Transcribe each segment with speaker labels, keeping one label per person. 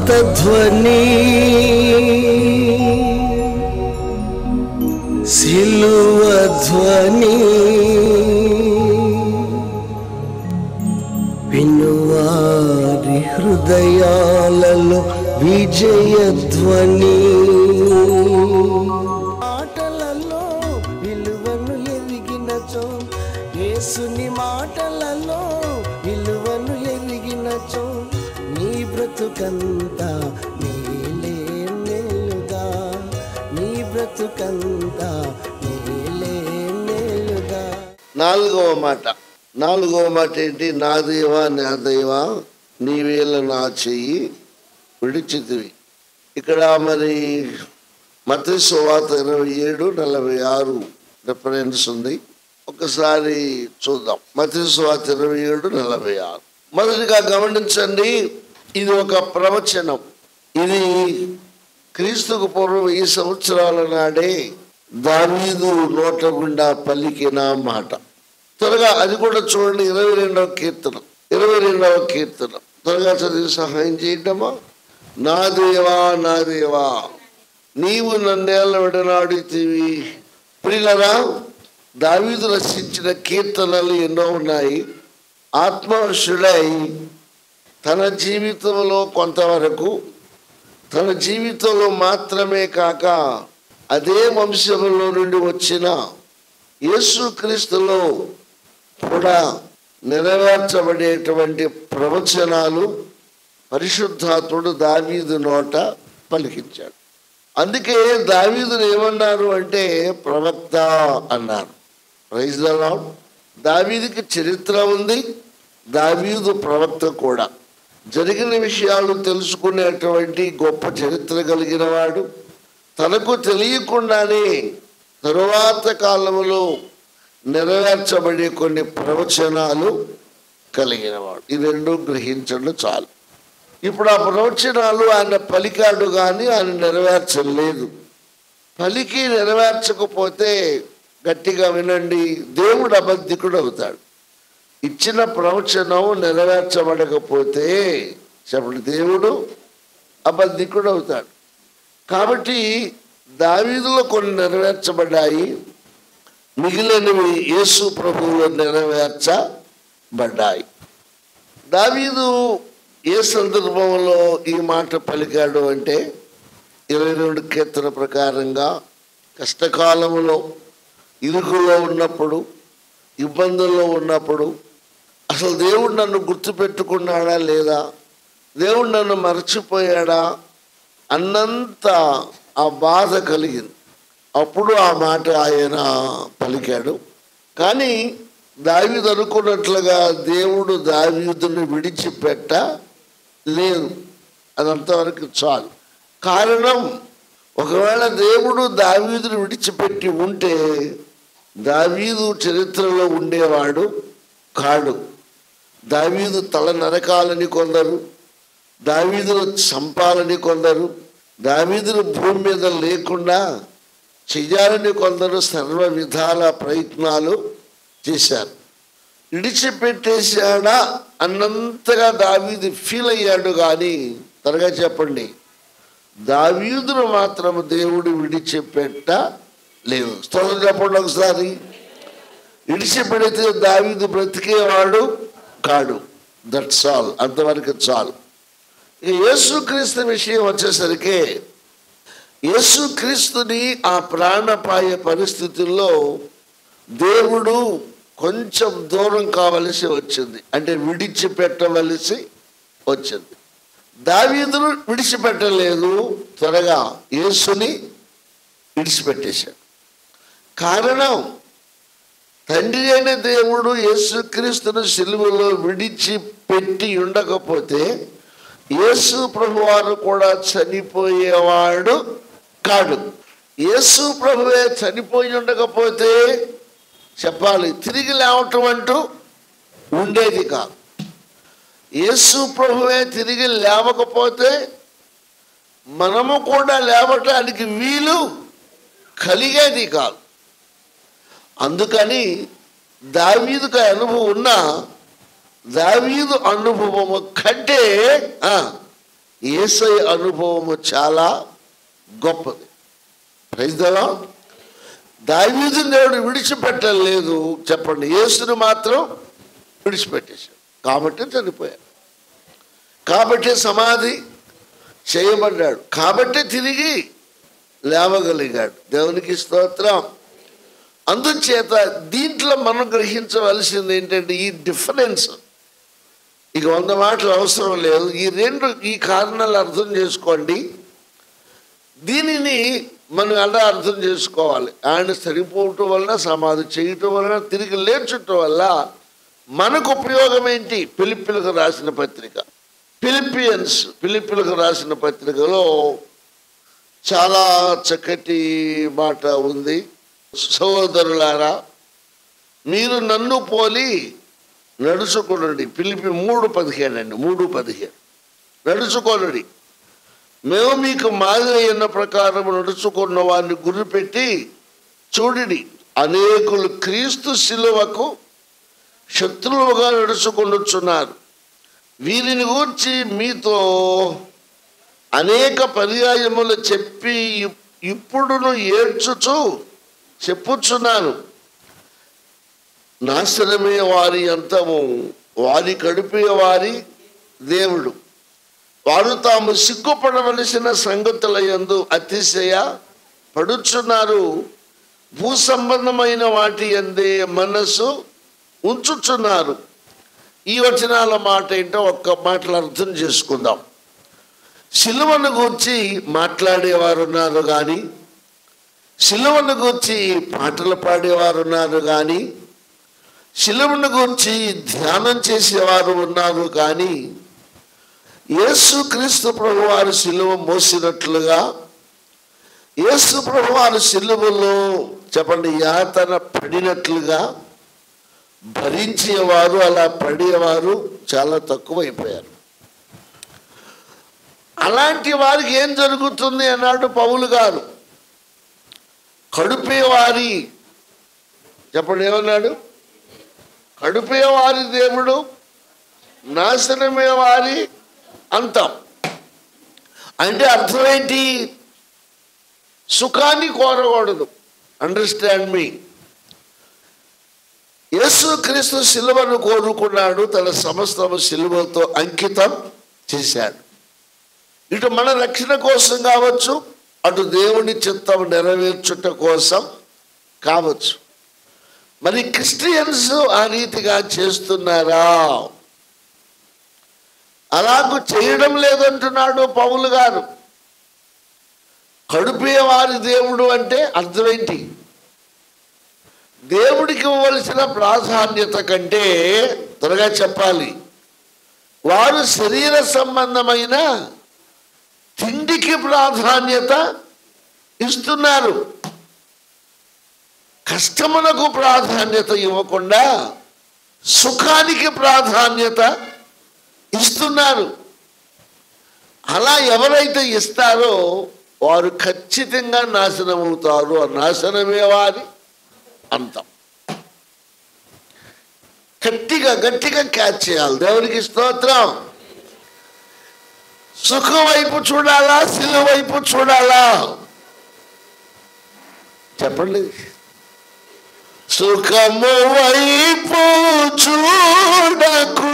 Speaker 1: ధ్వని సిలువ ధ్వని వినువారి హృదయాలలో విజయ ధ్వని మాటలలో విలువను ఎరిగినచో యేసుని మాటలలో విలువను ఎరిగినచో నీ బ్రతుకంతా మేలే మేలుగా నీ బ్రతుకంతా మేలే మేలుగా. నాలుగవ మాట ఏంటి? నా దేవా నా దేవా నీవేళ నా చెయ్యి విడిచితివి. ఇక్కడ మరి మత్తయి సువార్త 27:46 రిఫరెన్స్ ఉంది. ఒకసారి చూద్దాం. మత్తయి సువార్త 27:46. మొదటిగా గమనించండి, ఇది ఒక ప్రవచనం. ఇది క్రీస్తుకు పూర్వం 1000 సంవత్సరాల నాడే దావీదు నోట గుండా పలికిన మాట. త్వరగా అది కూడా చూడండి. 22వ కీర్తన త్వరగా చదివి సహాయం చేయటమా. నా దేవా నా దేవా నీవు నన్నేళ్ళ విడనాడుతీవి. ప్రియులరా, దావీదు రచించిన కీర్తనలు ఎన్నో ఉన్నాయి. ఆత్మవశుడై తన జీవితంలో కొంతవరకు, తన జీవితంలో మాత్రమే కాక అదే వంశంలో నుండి వచ్చిన యేసుక్రీస్తులో కూడా నెరవేర్చబడేటువంటి ప్రవచనాలు పరిశుద్ధాత్ముడు దావీదు నోట పలికించాడు. అందుకే దావీదును ఏమన్నారు అంటే ప్రవక్త అన్నారు. Praise the lord. దావీదుకి చరిత్ర ఉంది, దావీదు ప్రవక్త కూడా. జరిగిన విషయాలు తెలుసుకునేటువంటి గొప్ప చరిత్ర కలిగిన వాడు. తనకు తెలియకుండానే తరువాత కాలంలో నెరవేర్చబడే కొన్ని ప్రవచనాలు కలిగినవాడు. ఈ రెండు గ్రహించండి చాలు. ఇప్పుడు ఆ ప్రవచనాలు ఆయన పలికాడు కానీ ఆయన నెరవేర్చలేదు. పలికి నెరవేర్చకపోతే గట్టిగా వినండి, దేవుడు అబద్ధికుడు అవుతాడు. ఇచ్చిన ప్రవచనం నెరవేర్చబడకపోతే చెప్పండి, దేవుడు అబద్ధికుడు అవుతాడు. కాబట్టి దావీదులో కొన్ని నెరవేర్చబడ్డాయి, మిగిలినవి యేసు ప్రభువులో నెరవేర్చబడ్డాయి. దావీదు ఏ సందర్భంలో ఈ మాట పలికాడు అంటే 22 కీర్తన ప్రకారంగా కష్టకాలంలో, ఇరుకులో ఉన్నప్పుడు, ఇబ్బందుల్లో ఉన్నప్పుడు, అసలు దేవుడు నన్ను గుర్తుపెట్టుకున్నాడా లేదా, దేవుడు నన్ను మర్చిపోయాడా అన్నంత ఆ బాధ కలిగింది. అప్పుడు ఆ మాట ఆయన పలికాడు. కానీ దావీదు అనుకున్నట్లుగా దేవుడు దావీదుని విడిచిపెట్ట లేదు. అదంతవరకు చాలు. కారణం, ఒకవేళ దేవుడు దావీదుని విడిచిపెట్టి ఉంటే దావీదు చరిత్రలో ఉండేవాడు కాడు. దావీదు తల నరకాలని కొందరు, దావీదును చంపాలని కొందరు, దావీదును భూమి మీద లేకుండా చెయ్యాలని కొందరు సర్వ విధాల ప్రయత్నాలు చేశారు. విడిచిపెట్టేశాడా అన్నంతగా దావీదు ఫీల్ అయ్యాడు. కానీ త్వరగా చెప్పండి, దావీదును మాత్రం దేవుడు విడిచిపెట్ట లేదు. స్తోత్రం చెప్పండి ఒకసారి. విడిచిపెడితే దావీదు బ్రతికేవాడు కాడు. That's all. అంతవరకు చాలు. ఇక యేసుక్రీస్తు విషయం వచ్చేసరికి, యేసుక్రీస్తుని ఆ ప్రాణపాయ పరిస్థితుల్లో దేవుడు కొంచెం దూరం కావలసి వచ్చింది, అంటే విడిచిపెట్టవలసి వచ్చింది. దావీదును విడిచిపెట్టలేదు, త్వరగా యేసుని విడిచిపెట్టేశాడు. కారణం, తండ్రి అయిన దేవుడు యేసుక్రీస్తును సిలువలో విడిచిపెట్టి ఉండకపోతే యేసు ప్రభువారు కూడా చనిపోయేవాడు కాడు. యేసు ప్రభువే చనిపోయి ఉండకపోతే చెప్పాలి, తిరిగి లేవటం అంటూ ఉండేది కాదు. యేసు ప్రభువే తిరిగి లేవకపోతే మనము కూడా లేవటానికి వీలు కలిగేది కాదు. అందుకని దావీదుకు అనుభవం ఉన్న దావీదు అనుభవము కంటే యేసయ్య అనుభవము చాలా గొప్పది. Praise the Lord. దావీదుని దేవుడు విడిచిపెట్టలేదు చెప్పండి, యేసుని మాత్రం విడిచిపెట్టేశాడు. కాబట్టి చనిపోయాడు, కాబట్టి సమాధి చేయబడ్డాడు, కాబట్టి తిరిగి లేవగలిగాడు. దేవునికి స్తోత్రం. అందుచేత దీంట్లో మనం గ్రహించవలసింది ఏంటంటే ఈ డిఫరెన్స్. ఇక 100 మాటలు అవసరం లేదు. ఈ కారణాలు అర్థం చేసుకోండి. దీనిని మనం అలా అర్థం చేసుకోవాలి. ఆయన సరిపోవటం వలన, సమాధి చేయటం వలన, తిరిగి లేచటం వల్ల మనకు ఉపయోగం ఏంటి? ఫిలిప్పీలకు రాసిన పత్రిక, ఫిలిప్పీలకు రాసిన పత్రికలో చాలా చక్కటి మాట ఉంది. సహోదరులారా, మీరు నన్ను పోలి నడుచుకోనండి. ఫిలిప్పీ 3:15 అండి, 3:15 నడుచుకోనండి. మేము మీకు మాదిరి అయిన ప్రకారం నడుచుకున్న వారిని గురిపెట్టి చూడండి. అనేకులు క్రీస్తు శిలువకు శత్రువుగా నడుచుకొనుచున్నారు. వీరిని గూర్చి మీతో అనేక పర్యాయములు చెప్పి ఇప్పుడును ఏడ్చుచు చెప్పుచున్నాను. నాశనమే వారి అంతము, వారి కడిపే వారి దేవుడు. వారు తాము సిగ్గుపడవలసిన సంగతుల యందు అతిశయ పడుచున్నారు. భూ సంబంధమైన వాటి యందే మనసు ఉంచుచున్నారు. ఈ వచనాల మాట ఏంటో ఒక్క మాటలు అర్థం చేసుకుందాం. సిలువను గూర్చి మాట్లాడేవారు ఉన్నారు కానీ, సిలువను గూర్చి పాటలు పాడేవారు ఉన్నారు కానీ, సిలువను గూర్చి ధ్యానం చేసేవారు ఉన్నారు కానీ, యేసు క్రీస్తు ప్రభువారు సిలువ మోసినట్లుగా, యేసు ప్రభువారు సిలువలో చెప్పండి యాతన పడినట్లుగా భరించేవారు, అలా పడేవారు చాలా తక్కువైపోయారు. అలాంటి వారికి ఏం జరుగుతుంది అన్నాడు పౌలు గారు. కడుపేవారి చెప్పండి ఏమన్నాడు? కడుపేవారి దేవుడు, నాశనమే వారి అంతం. అంటే అర్థం ఏంటి? సుఖాన్ని కోరకూడదు. అండర్స్టాండ్ మీ. యేసు క్రీస్తు సిలువను కోరుకున్నాడు, తన సమస్తము సిలువతో అంకితం చేశాడు. ఇటు మన రక్షణ కోసం కావచ్చు, అటు దేవుని చిత్తం నెరవేర్చుట కోసం కావచ్చు. మరి క్రిస్టియన్స్ ఆ రీతిగా చేస్తున్నారా? అలాగూ చేయడం లేదంటున్నాడు పౌలు గారు. కడుపేవారి దేవుడు అంటే అర్థమేంటి? దేవుడికి ఇవ్వవలసిన ప్రాధాన్యత కంటే త్వరగా చెప్పాలి, వారు శరీర సంబంధమైన తిండికి ప్రాధాన్యత ఇస్తున్నారు. కష్టములకు ప్రాధాన్యత ఇవ్వకుండా సుఖానికి ప్రాధాన్యత ఇస్తున్నారు. అలా ఎవరైతే ఇస్తారో వారు ఖచ్చితంగా నాశనం అవుతారు. ఆ నాశనమే వారి అంతం. గట్టిగా క్యాచ్ చేయాలి. దేవునికి స్తోత్రం. సుఖం వైపు చూడాలా, సిలువ వైపు చూడాలా? చెప్పండి. సుఖము వైపు చూడకుండా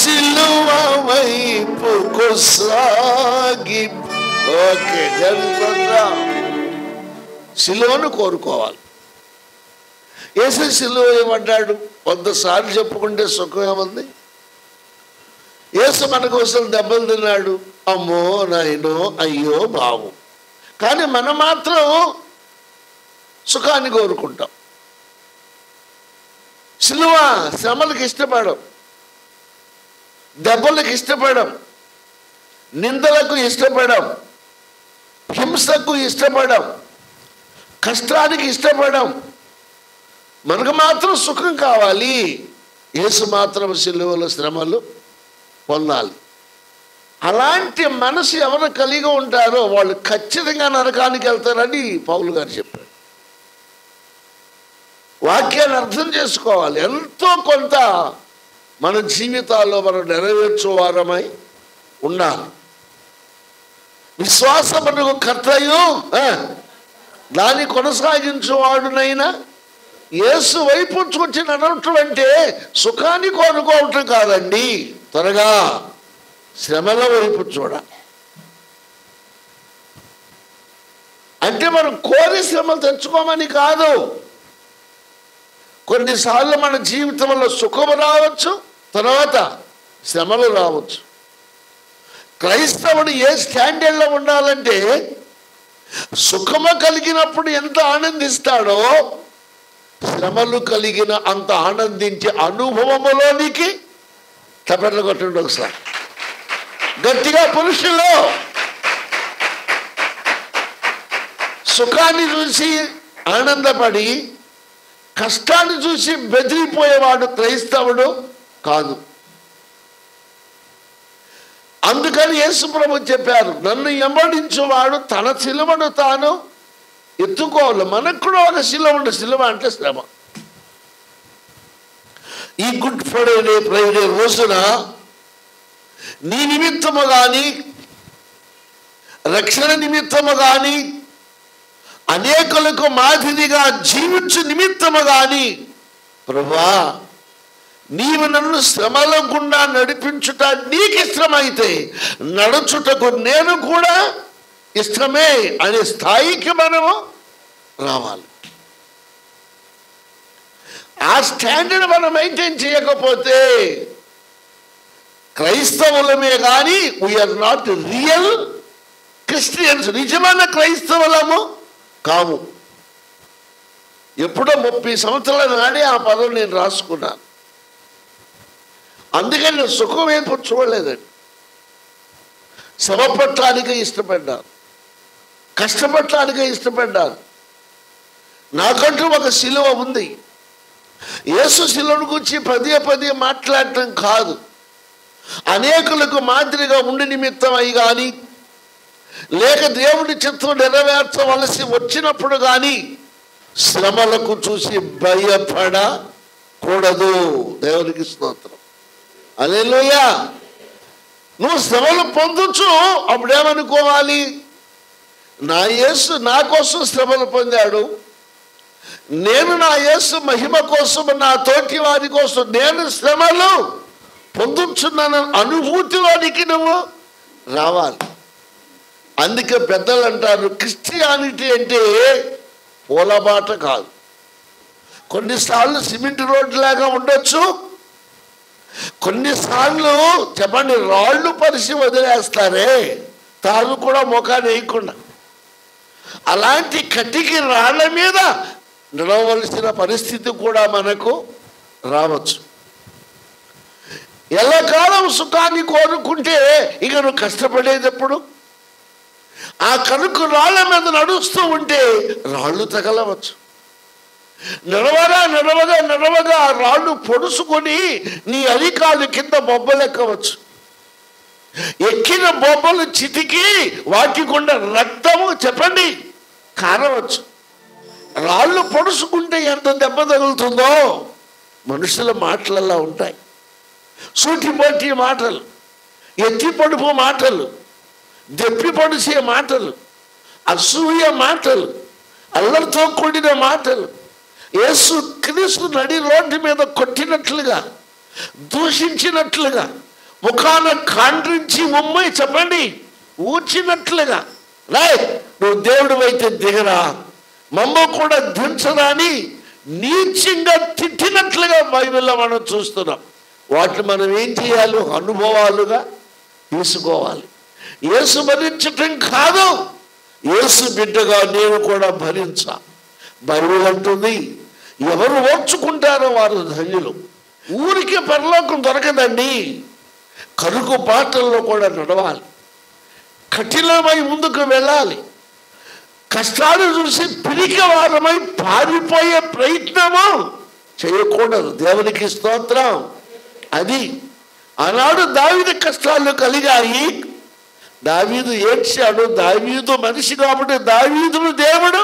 Speaker 1: సిలువ వైపు కొసాగి. ఓకే, జరుగుతుందా? సిలువను కోరుకోవాలి. యేసు సిలువ ఏమంటాడు? 100 సార్లు చెప్పుకుంటే సుఖం ఏముంది? యేసు మన కోసం దెబ్బలు తిన్నాడు, అమ్మో నాయనో అయ్యో బావు. కానీ మనం మాత్రం సుఖాన్ని కోరుకుంటాం. సిలువ శ్రమలకు ఇష్టపడం, దెబ్బలకు ఇష్టపడం, నిందలకు ఇష్టపడం, హింసకు ఇష్టపడం, కష్టానికి ఇష్టపడం. మనకు మాత్రం సుఖం కావాలి. యేసు మాత్రం సిలువలో శ్రమలు పొందాలి. అలాంటి మనసు ఎవరు కలిగి ఉంటారో వాళ్ళు ఖచ్చితంగా నరకానికి వెళ్తారని పౌలు గారు చెప్పారు. వాక్యాన్ని అర్థం చేసుకోవాలి. ఎంతో కొంత మన జీవితాల్లో మనం నెరవేర్చువారమై ఉండాలి. విశ్వాసమునకు కర్తయు దాన్ని కొనసాగించువాడునైనా యేసు వైపు చూచి నడవటం అంటే సుఖాన్ని కోరుకోవటం కాదండి. త్వరగా శ్రమల వైపు చూడాలి. అంటే మనం కోరి శ్రమలు తెచ్చుకోమని కాదు. కొన్నిసార్లు మన జీవితంలో సుఖము రావచ్చు, తర్వాత శ్రమలు రావచ్చు. క్రైస్తవుడు ఏ స్టాండర్డ్లో ఉండాలంటే సుఖము కలిగినప్పుడు ఎంత ఆనందిస్తాడో శ్రమలు కలిగిన అంత ఆనందించే అనుభవములోనికి తప్పట్లు కొట్టండి ఒకసారి గట్టిగా. పురుషులు సుఖాన్ని చూసి ఆనందపడి కష్టాన్ని చూసి బెదిరిపోయేవాడు క్రైస్తవుడు కాదు. అందుకని యేసు ప్రభు చెప్పారు, నన్ను వెంబడించువాడు తన సిలువను తాను ఎత్తుకోవాలి. మనకు కూడా ఒక సిలువ ఉండే, సిలువ అంటే శ్రమ. ఈ గుడ్ ఫ్రైడే రోజున నీ నిమిత్తము కానీ రక్షణ నిమిత్తము కానీ అనేకులకు మాదిరిగా జీవించు నిమిత్తము కానీ ప్రభువా నీవు నన్ను శ్రమల గుండా నడిపించుట నీకు ఇష్టమైతే నడుచుటకు నేను కూడా ఇష్టమే అనే స్థాయికి మనము రావాలి. ఆ స్టాండర్డ్ మనం మెయింటైన్ చేయకపోతే క్రైస్తవులమే కానీ వీఆర్ నాట్ రియల్ క్రిస్టియన్స్. నిజమైన క్రైస్తవులము కాము. ఎప్పుడో 30 సంవత్సరాల నాడే ఆ పదం నేను రాసుకున్నాను. అందుకని నేను సుఖం ఏదో చూడలేదండి. శ్రమపడటానికే ఇష్టపడ్డాను, కష్టపడటానికే ఇష్టపడ్డాను. నాకంటూ ఒక సిలువ ఉంది. యేసు సిలువను గురించి పదే మాట్లాడటం కాదు, అనేకులకు మాదిరిగా ఉండి నిమిత్తం అయి కానీ లేక దేవుడి చిత్తం నెరవేర్చవలసి వచ్చినప్పుడు కానీ శ్రమలకు చూసి భయపడకూడదు. దేవునికి స్తోత్రం. హల్లెలూయా. నువ్వు శ్రమలు పొందొచ్చు. అప్పుడేమనుకోవాలి, నా యేసు నా కోసం శ్రమలు పొందాడు, నేను నా యేసు మహిమ కోసం నా తోటి వారి కోసం నేను శ్రమలు పొందుచున్నాను అనుభూతిలోనికి నువ్వు రావాలి. అందుకే పెద్దలు అంటారు, క్రిస్టియానిటీ అంటే పూలబాట కాదు. కొన్నిసార్లు సిమెంట్ రోడ్డు లాగా ఉండొచ్చు, కొన్నిసార్లు చెప్పండి రాళ్ళు పరిచి వదిలేస్తారే, తాను కూడా ముఖాన్ని వేయకుండా. అలాంటి కటికి రాళ్ళ మీద నడవలసిన పరిస్థితి కూడా మనకు రావచ్చు. ఎల్లకాలం సుఖాన్ని కోరుకుంటే ఇక నువ్వు కష్టపడేది ఎప్పుడు? ఆ కనుక రాళ్ళ మీద నడుస్తూ ఉంటే రాళ్ళు తగలవచ్చు. నడవగా రాళ్ళు పొడుచుకొని నీ అరికాలు కింద బొబ్బలెక్కవచ్చు. ఎక్కిన బొబ్బలు చితికి వాటి గుండా రక్తము చెప్పండి కారవచ్చు. రాళ్ళు పొడుచుకుంటే ఎంత దెబ్బ తగులుతుందో మనుషుల మాటలలా ఉంటాయి. సూటిపోటి మాటలు, ఎత్తి పడుపు మాటలు, దెప్పి పొడిచే మాటలు, అసూయ మాటలు, అల్లరితో కూడిన మాటలు, యేసు క్రీస్తు నడి రోడ్డు మీద కొట్టినట్లుగా దూషించినట్లుగా ముఖాన కాండ్రించి ఉమ్మై చెప్పండి ఊచినట్లుగా, రాయ్ నువ్వు దేవుడు అయితే దిగరా, మమ్మ కూడా దించరా అని నీచంగా తిట్టినట్లుగా బైబిల్లో మనం చూస్తున్నాం. వాటిని మనం ఏం చేయాలి? అనుభవాలుగా తీసుకోవాలి. యేసు భరించటం కాదు, యేసు బిడ్డగా నేను కూడా భరించా. బైబిల్ అంటుంది, ఎవరు ఓర్చుకుంటారో వారు ధన్యులు. ఊరికే పరలోకం దొరకదండి. కరుకు బాటల్లో కూడా నడవాలి, కఠినమై ముందుకు వెళ్ళాలి. కష్టాలు చూసి పిరికివారమై పారిపోయే ప్రయత్నము చేయకూడదు. దేవునికి స్తోత్రం. అది ఆనాడు దావీదు కష్టాలు కలిగాయి, దావీదు ఏడ్చాడు. దావీదు మనిషి కాబట్టి దావీదును దేవుడు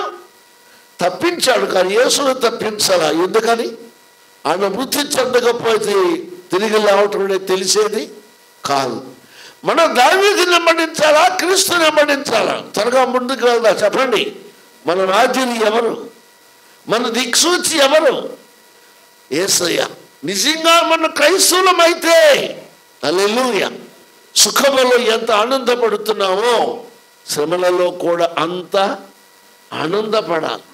Speaker 1: తప్పించాడు, కానీ యేసును తప్పించాలా? ఎందుకని? ఆయన మృతి చెందకపోతే తిరిగి లేవటం తెలిసేది కాదు. మనం దావీదుని వెంబడించాలా, క్రీస్తుని వెంబడించాలా? త్వరగా ముందుకు వెళ్దా చెప్పండి. మన రాజుని ఎవరు? మన దిక్సూచి ఎవరు? యేసయ్య. నిజంగా మన క్రైస్తవులమైతే హల్లెలూయా, సుఖములో ఎంత ఆనందపడుతున్నామో శ్రమలలో కూడా అంత ఆనందపడాలి.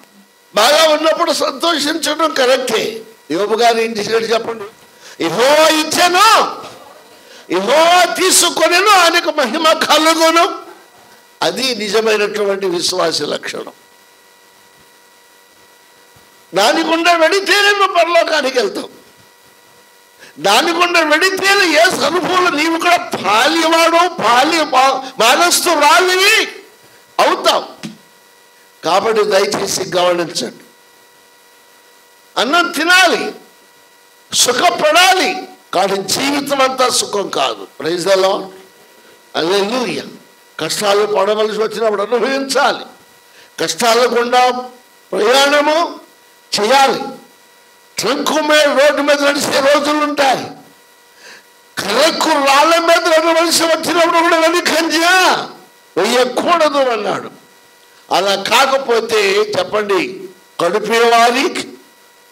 Speaker 1: బాగా ఉన్నప్పుడు సంతోషించడం కరెక్టే. యోబు గారు ఏం చేశాడు చెప్పండి? యెహోవా ఇచ్చాను, యెహోవా తీసుకొనెను, ఆయనకు మహిమ కలుగును. అది నిజమైనటువంటి విశ్వాస లక్షణం. దాని గుండా వెడితేనే నువ్వు పరలోకానికి వెళ్తావు. దాని గుండా వెడితేనే ఏ అనుభవంలో నీవు కూడా పాలివాడు మానస్తురాలివి అవుతావు. కాబట్టి దయచేసి గమనించండి. అన్నం తినాలి, సుఖపడాలి, కానీ జీవితం అంతా సుఖం కాదు. ప్రైజ్ ది లార్డ్, హల్లెలూయా. కష్టాలు పడవలసి వచ్చినప్పుడు అనుభవించాలి. కష్టాల గుండా ప్రయాణము చేయాలి. ట్రంకు మీద రోడ్డు మీద నడిచే రోజులు ఉంటాయి. కర్రకు రాళ్ళ మీద నడవలసి వచ్చినప్పుడు కూడా వెనుకంజా వేయకూడదు అన్నాడు. అలా కాకపోతే చెప్పండి, కడుపేవారి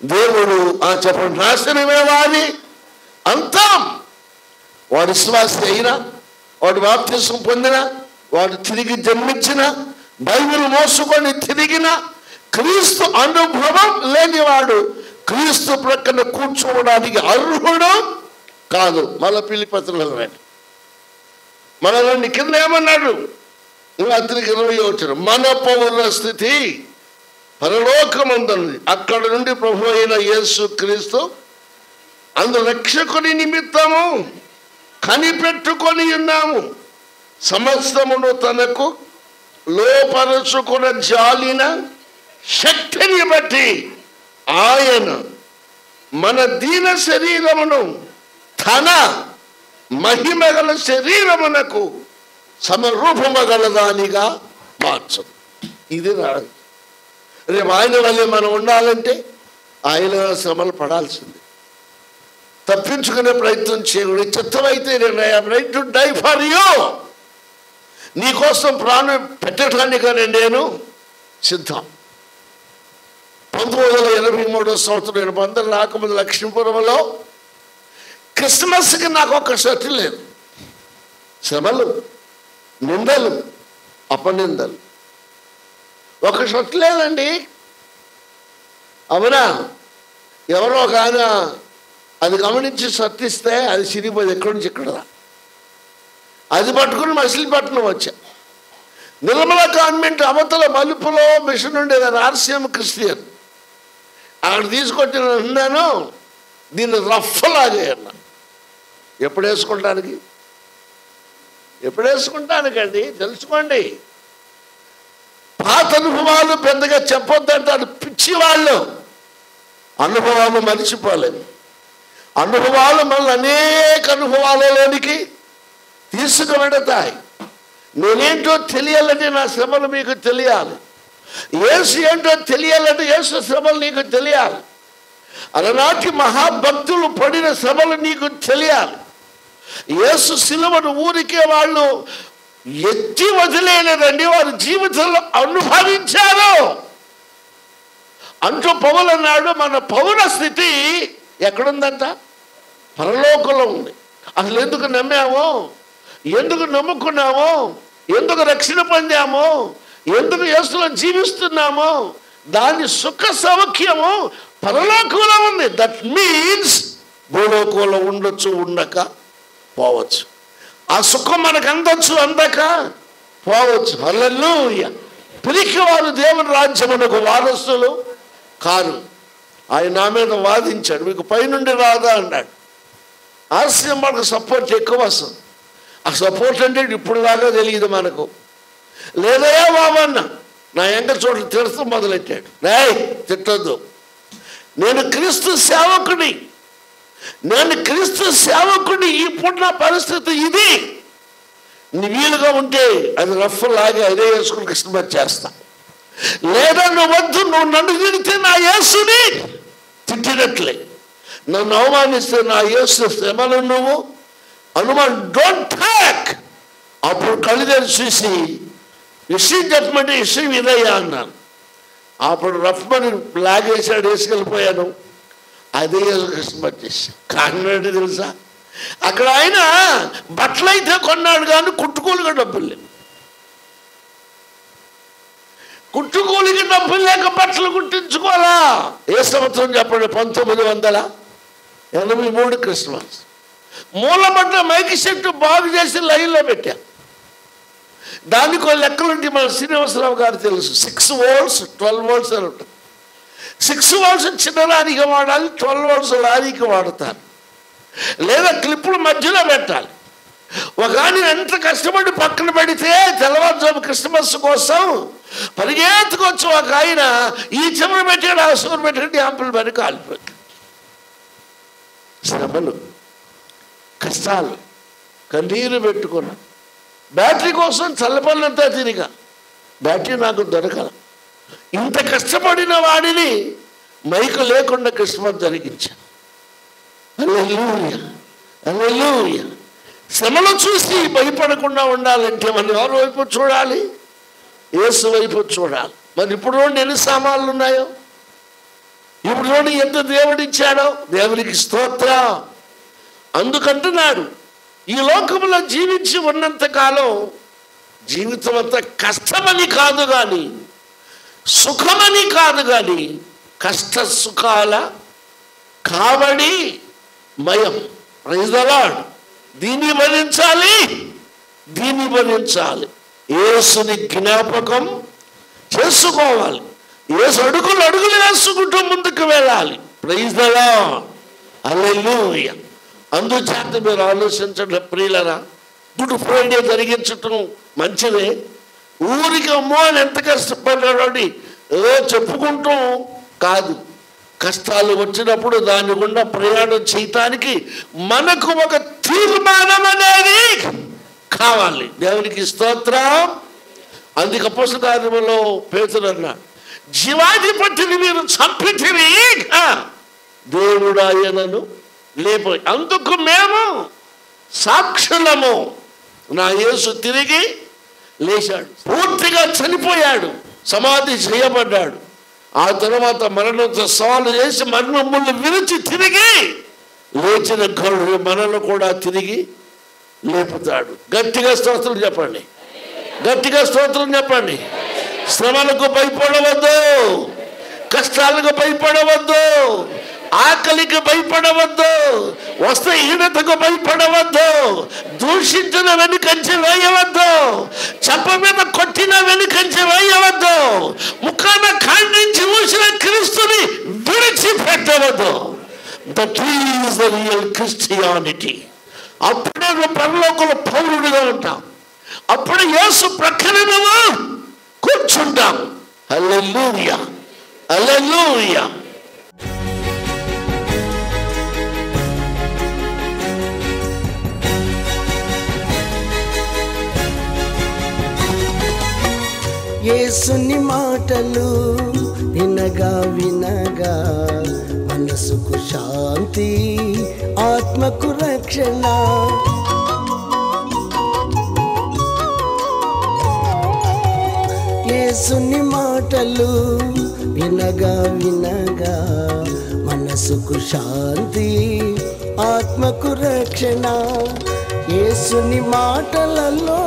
Speaker 1: దేవుడు చెప్పండి నాశనమే వారి అంతం. వాడు విశ్వాసి అయినా, వాడు బాప్తిసం పొందిన, వాడు తిరిగి జన్మించిన, బైబిల్ మోసుకొని తిరిగిన, క్రీస్తు అనుభవం లేనివాడు క్రీస్తు ప్రక్కన కూర్చోవడానికి అర్హుడు కాదు. మళ్ళీ పిలిపత్రులు మనల్ని కింద ఏమన్నాడు? అతనికి 20 మన పౌర స్థితి పరలోకముందుంది, అక్కడ నుండి ప్రభు అయిన యేసు క్రీస్తు అందు రక్షకుని నిమిత్తము కనిపెట్టుకొని ఉన్నాము. సమస్తమును తనకు లోపరుచుకున్న జాలిన శక్తిని బట్టి ఆయన మన దీన శరీరమును తన మహిమగల శరీరమునకు సమరూపమగలదానిగా మార్చు. ఇది రాదు. రేపు ఆయన వల్లే మనం ఉండాలంటే ఆయన శ్రమలు పడాల్సింది. తప్పించుకునే ప్రయత్నం చేయకూడదు. చిత్తమైతే నేను right to die for you, నీకోసం ప్రాణం పెట్టడానికనే నేను సిద్ధం. 1983 నేను బందరు రాకముందు లక్ష్మీపురంలో క్రిస్మస్కి నాకు ఒక షర్ట్ లేదు. శ్రమలు, నిందలు, అపనిందలు, ఒక షర్ట్ లేదండి. అవునా? ఎవరో ఒక ఆయన అది గమనించి షర్ట్ ఇస్తే అది చిరిగిపోయింది. ఎక్కడి నుంచి ఇక్కడ అది పట్టుకుని మచిలీపట్నం వచ్చా. నిర్మల కాన్వెంట్ అవతల మలుపులో మిషన్ ఉండేది, ఆర్సీఎం క్రిస్టియన్. అక్కడ తీసుకొచ్చి ఉన్నాను, దీన్ని రఫ్లాగే అన్నా. ఎప్పుడు వేసుకుంటానికండి తెలుసుకోండి. పాత అనుభవాలు పెద్దగా చెప్పొద్దంటారు పిచ్చి వాళ్ళు. అనుభవాలు మర్చిపోలేదు. అనుభవాలు మళ్ళీ అనేక అనుభవాలలోనికి తీసుకువెడతాయి. నేనేంటో తెలియాలంటే నా శ్రమలు మీకు తెలియాలి. యేసు ఏంటో తెలియాలంటే యేసు శ్రమలు నీకు తెలియాలి. అలనాటి మహాభక్తులు పడిన శ్రమలు నీకు తెలియాలి. యేసు సిలువను ఊరికే వాళ్ళు ఎత్తి వదిలేదండి, వారి జీవితంలో అనుభవించారు అంటూ పౌలు అన్నాడు. మన పౌర స్థితి ఎక్కడుందంట? పరలోకంలో ఉంది. అసలు ఎందుకు నమ్మామో, ఎందుకు నమ్ముకున్నామో, ఎందుకు రక్షణ పొందామో, ఎందుకు యేసులో జీవిస్తున్నామో దాని సుఖ సౌఖ్యము పరలోకంలో ఉంది. దట్ మీన్స్ భూలోకంలో ఉండొచ్చు, ఉండక పోవచ్చు. ఆ సుఖం మనకు అందక పోవచ్చు. హల్లెలూయా. పిరికి వారు దేవుని రాజ్యమునకు వారసులు కారు. ఆయన నా మీద వాదించాడు, మీకు పైనుండి రాదా అన్నాడు. ఆశయం మనకు సపోర్ట్ ఎక్కువ వస్తుంది. ఆ సపోర్ట్ అంటే ఇప్పుడులాగా తెలియదు మనకు. లేదయా బాబన్న నా ఎంక చోట్ల తిడుతూ మొదలెట్టాడు. తిట్టద్దు, నేను క్రీస్తు సేవకుడి, ఇప్పుడు నా పరిస్థితి ఇది. నీ వీలుగా ఉంటే అది రఫ్ లాగా అదే వేసుకుని క్రిస్మస్ చేస్తా. లేదా నువ్వు వద్దు, నువ్వు నన్ను తిడితే నా యేసుని తిట్టినట్లే, నన్ను అవమానిస్తే నా యేసు శ్రమను నువ్వు అనుమానం. డోంట్ టాక్ అప్పుడు కళ్ళు తెరిచి చూసి విషయం చెప్పమంటే విషయం ఇదయ్యా అన్నాను. అప్పుడు రఫ్మని లాగేసాడు, వేసుకెళ్ళిపోయాను. అదే కస్టమర్ చేశాను. కారణం ఏంటో తెలుసా? అక్కడ ఆయన బట్టలైతే కొన్నాడు కానీ కుట్టుకూలిగా డబ్బులు లేవు. కుట్టుకూలికి డబ్బులు లేక బట్టలు కుట్టించుకోవాలా? ఏ సంవత్సరం చెప్పండి? 1983 క్రిస్మస్. మూలబడ్డ మైకి సెట్ బాగు చేసి లైన్లో పెట్టా. దానికి లెక్కలుంటే మన శ్రీనివాసరావు గారు తెలుసు. 6 volts 12 volts అని ఉంటుంది. 6 volts చిన్న లారీకి వాడాలి, 12 volts లారీకి వాడతారు. లేదా క్లిప్పులు మధ్యలో పెట్టాలి. ఒక ఆయన ఎంత కష్టపడి పక్కన పెడితే తెల్లవారుజాము క్రిస్మస్ కోసం పరిగెత్తుకొచ్చి ఒక ఆయన ఈ చివరి పెట్టాడు, ఆ చివరి పెట్టండి, యాంపుల్ పని కాలిపోయింది. శ్రమలు, కష్టాలు, కన్నీరు పెట్టుకున్నా. బ్యాటరీ కోసం చల్లపల్లంతా తిరిగా, బ్యాటరీ నాకు దొరకల. ఇంత కష్టపడిన వాడిని మైకు లేకుండా క్రిస్మస్ జరిగించాను. హల్లెలూయా, హల్లెలూయా. శ్రమలు చూసి భయపడకుండా ఉండాలంటే మనం ఎవరి వైపు చూడాలి? యేసు వైపు చూడాలి. మరి ఇప్పుడు ఎన్ని సామాన్లు ఉన్నాయో, ఇప్పుడు ఎంత దేవుడిచ్చాడో, దేవునికి స్తోత్రం. అందుకంటున్నాడు, ఈ లోకంలో జీవించి ఉన్నంతకాలం జీవితం అంతా కష్టమని కాదు కానీ, సుఖమని కాదు కానీ, కష్ట సుఖాల కావడి మయం. Praise the lord. దీన్ని భరించాలి, దీన్ని భరించాలి. యేసుని జ్ఞాపకం చేసుకోవాలి. యేసు అడుగులు వేసుకుంటూ ముందుకు వెళ్ళాలి. Praise the lord. హల్లెలూయా. అందుచేత మీరు ఆలోచించండి ప్రియులరా, గుడ్ ఫ్రైడే జరిగించటం మంచిదే. ఊరికి అమ్మో అని ఎంత కష్టపడ్డాడని ఏదో చెప్పుకుంటూ కాదు. కష్టాలు వచ్చినప్పుడు దాని గుండా ప్రయాణం చేయటానికి మనకు ఒక తీర్మానం అనేది కావాలి. దేవునికి స్తోత్రం. అందుకే అపోస్తలుల కార్యములో పేతురు అన్నాడు, జీవాధిపతిని మీరు చంపితిరి, దేవుడు ఆయనను లేపోయి, అందుకు మేము సాక్షులము. నా యేసు తిరిగి లేచాడు, పూర్తిగా చనిపోయాడు, సమాధి చేయబడ్డాడు. ఆ తర్వాత మరణంతో సవాలు చేసి మరణములు విరిచి తిరిగి లేచిన గౌరవ మనల్ని కూడా తిరిగి లేపుతాడు. గట్టిగా స్తోత్రం చెప్పండి, గట్టిగా స్తోత్రం చెప్పండి. శ్రమలకు భయపడవద్దు, కష్టాలకు భయపడవద్దు, ఆకలికి భయపడవద్దు, వస్త్రహీనతకు భయపడవద్దు, దూషించిన వెనుకంచి వేయవద్దు, చంప మీద కొట్టిన వెనుకంచి వేయవద్దు, ముఖాన ఖండించి ఊసిన క్రీస్తుని విడిచిపెట్టవద్దు. That is the real Christianity. అప్పుడే నువ్వు పరలోకంలో పౌరుడిగా ఉంటాం. అప్పుడు యేసు ప్రక్కన నువ్వు కూర్చుంటాం. హల్లెలూయా, హల్లెలూయా.
Speaker 2: యేసుని మాటలు వినగా వినగా మనసుకు శాంతి, ఆత్మకు రక్షణ. యేసుని మాటలు వినగా వినగా మనసుకు శాంతి, ఆత్మకు రక్షణ. యేసుని మాటలలో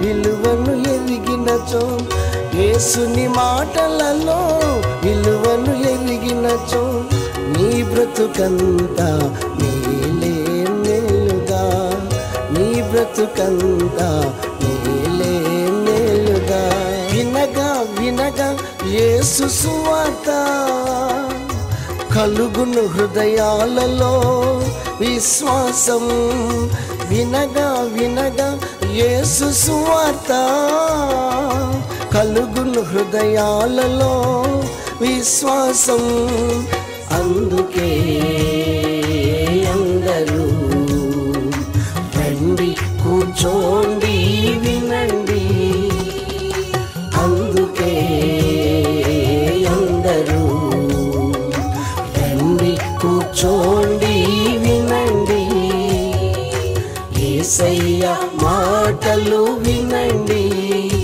Speaker 2: విలువను ఎరిగినచో, యేసుని మాటలలో విలువను ఎరిగినచో, నీ బ్రతుకంతా మేలే మేలుగా, నీ బ్రతుకంతా మేలే మేలుగా. వినగా వినగా యేసు సువార్త కలుగును హృదయాలలో విశ్వాసం. వినగా వినగా యేసు సువార్త కలుగును హృదయాలలో విశ్వాసం. అందుకే అందరూ రండి, కూర్చోండి, వినండి. అందుకే అందరూ రండి, కూర్చోండి, వినండి. యేసయ్య మాటలు వినండి.